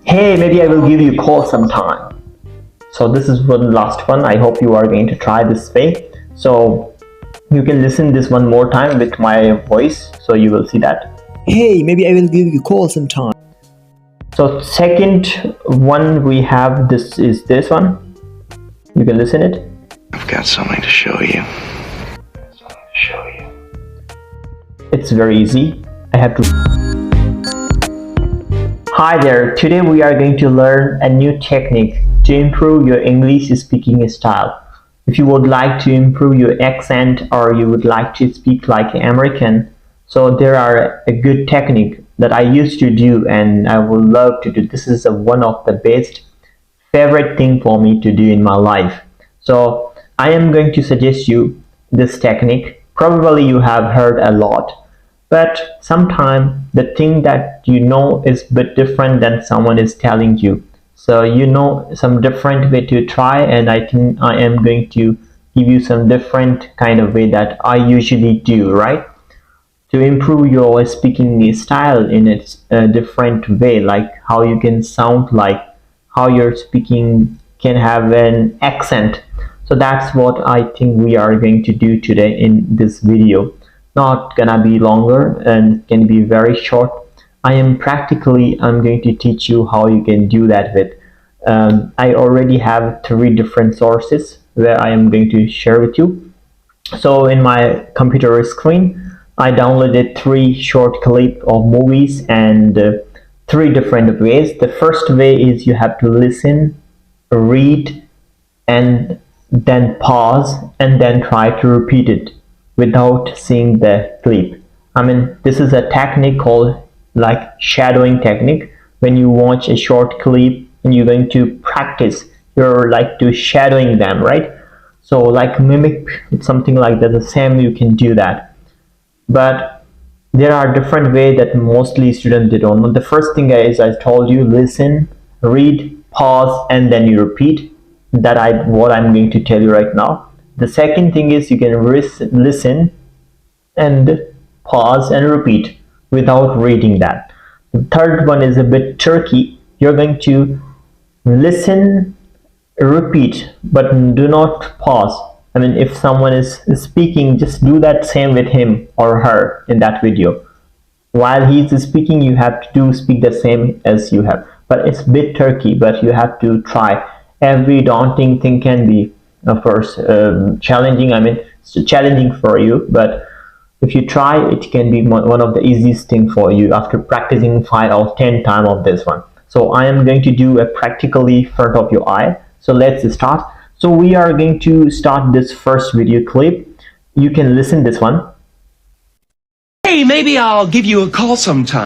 Hey, maybe I will give you a call sometime. So this is one last one. I hope you are going to try this way. So you can listen this one more time with my voice. So you will see that. Hey, maybe I will give you a call sometime. So second one we have this one. You can listen it. I've got something to show you. It's very easy. I have to. Hi there. Today we are going to learn a new technique to improve your English speaking style. If you would like to improve your accent or you would like to speak like American, so there are a good technique that I used to do and I would love to do. This is one of the best favorite thing for me to do in my life. So I am going to suggest you this technique. Probably you have heard a lot, but sometimes the thing that you know is a bit different than someone is telling you. So you know some different way to try, and I think I am going to give you some different kind of way that I usually do, right? To improve your speaking style in a different way, like how you can sound, like how your speaking can have an accent. So that's what I think we are going to do today in this video. Not gonna be longer and can be very short. I'm going to teach you how you can do that with. I already have 3 different sources where I am going to share with you. So in my computer screen, I downloaded 3 short clips of movies and 3 different ways. The first way is you have to listen, read, and then pause and then try to repeat it without seeing the clip. I mean, this is a technique called like shadowing technique. When you watch a short clip and you're going to practice, you're like to shadowing them, right? So like mimic something like that, the same you can do that. But there are different ways that mostly students they don't know. The first thing is I told you, listen, read, pause, and then you repeat. What I'm going to tell you right now. The second thing is you can listen and pause and repeat without reading that. The third one is a bit tricky. You're going to listen, repeat, but do not pause. I mean, if someone is speaking, just do that same with him or her in that video. While he's speaking, you have to speak the same as you have. But it's a bit tricky, but you have to try. Every daunting thing can be, of course, challenging. I mean, it's challenging for you, but if you try, it can be one of the easiest thing for you after practicing 5 or 10 times of this one. So I am going to do a practically front of your eye. So let's start. So we are going to start this first video clip. You can listen this one. Hey, maybe I'll give you a call sometime.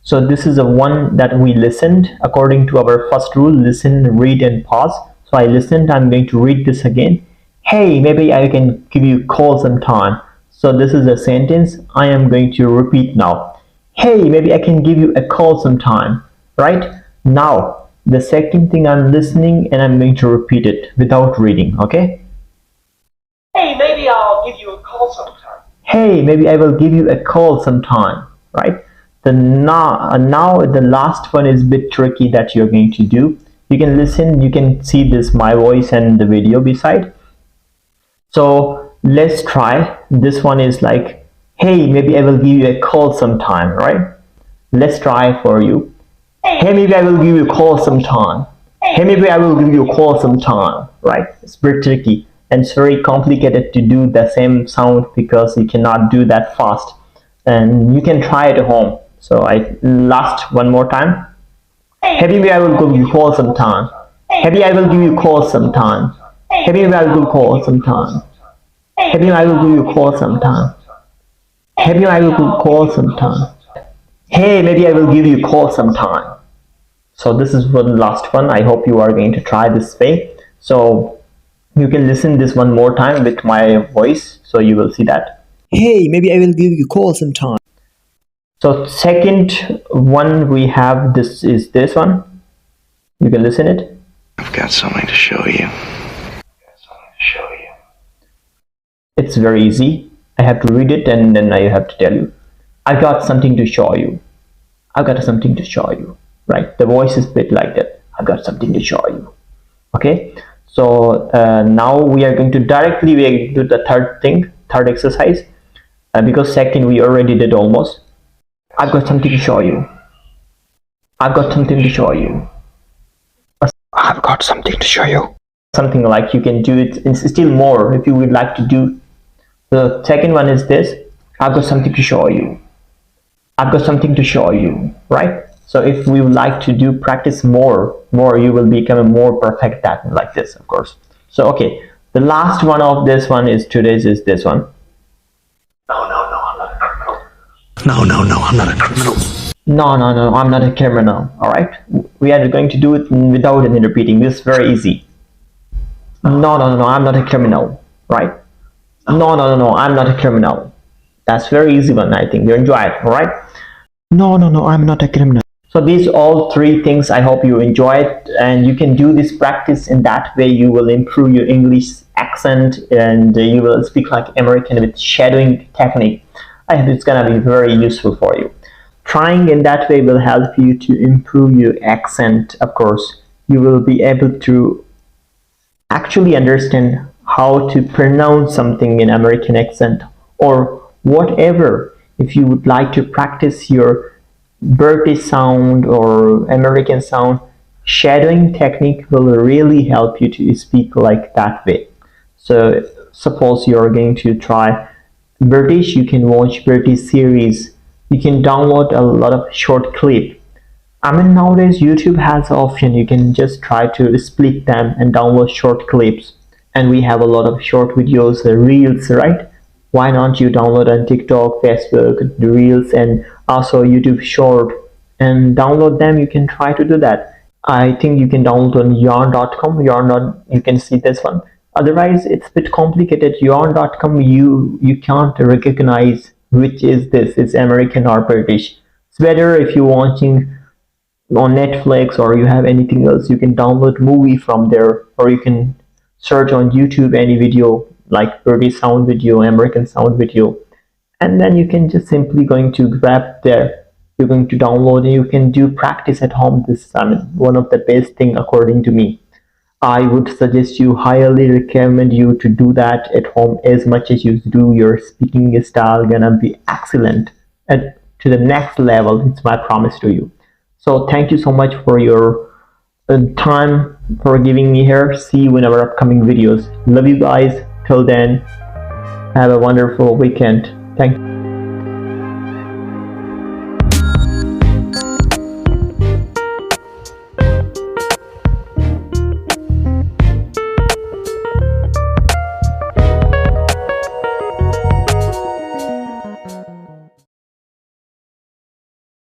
So this is the one that we listened according to our first rule, listen, read, and pause. So I listened. I'm going to read this again. Hey, maybe I can give you a call sometime. So this is a sentence. I am going to repeat now. Hey, maybe I can give you a call sometime. Right? Now, the second thing, I'm listening and I'm going to repeat it without reading. Okay? Hey, maybe I'll give you a call sometime. Hey, maybe I will give you a call sometime. Right? Now the last one is a bit tricky that you're going to do. You can listen, you can see this my voice and the video beside. So let's try. This one is like, hey, maybe I will give you a call sometime, right? Let's try for you. Hey, maybe I will give you a call sometime. Hey, maybe I will give you a call sometime, right? It's pretty tricky and it's very complicated to do the same sound because you cannot do that fast. And you can try it at home. So I last one more time. Hey, maybe I will give you a call sometime. Maybe I will give you a call sometime. Maybe I will give you a call sometime. Maybe I will give you a call sometime. Maybe I will give you a call sometime. Hey, maybe I will give you a call sometime. So this is one last one. I hope you are going to try this way. So you can listen this one more time with my voice. So you will see that. Hey, maybe I will give you a call sometime. So second one we have this one. You can listen it. I've got something to show you. It's very easy. I have to read it and then I have to tell you. I got something to show you. I've got something to show you, right? The voice is a bit like that. I've got something to show you. Okay, so now we are going to do the third exercise, because second we already did almost. I've got something to show you. I've got something to show you. I've got something to show you. Something like you can do it in still more if you would like to do. The second one is this. I've got something to show you. I've got something to show you, right? So if we would like to do practice more, you will become a more perfect that like this, of course. So okay, the last one of this one is today's is this one. No, no, no, I'm not a criminal. No, no, no, I'm not a criminal. No, no, no, I'm not a criminal. All right, we are going to do it without any repeating. This is very easy. No, no, no, no, I'm not a criminal. Right? No, no, no, no, I'm not a criminal. That's very easy one. I think you enjoy it. All right? No, no, no, I'm not a criminal. So these all three things, I hope you enjoy it, and you can do this practice. In that way you will improve your English accent, and you will speak like American with shadowing technique. I hope it's gonna be very useful for you. Trying in that way will help you to improve your accent. Of course, you will be able to actually understand how to pronounce something in American accent or whatever. If you would like to practice your British sound or American sound, shadowing technique will really help you to speak like that way. So suppose you are going to try British, you can watch British series, you can download a lot of short clip. I mean, nowadays YouTube has an option, you can just try to split them and download short clips, and we have a lot of short videos, reels, right? Why not you download on TikTok, Facebook, the reels, and also YouTube short, and download them. You can try to do that. I think you can download on yarn.com. Yarn, you can see this one. Otherwise it's a bit complicated. Yarn.com, you can't recognize which is this, it's American or British. It's better if you're watching on Netflix or you have anything else, you can download movie from there, or you can search on YouTube any video like British sound video, American sound video, and then you can just simply going to grab there, you're going to download, and you can do practice at home. This is, I mean, one of the best thing according to me. I would suggest you, highly recommend you to do that at home as much as you do. Your speaking style gonna be excellent at to the next level. It's my promise to you. So thank you so much for your time, for giving me here. See you in our upcoming videos. Love you guys. Till then, have a wonderful weekend. Thank you.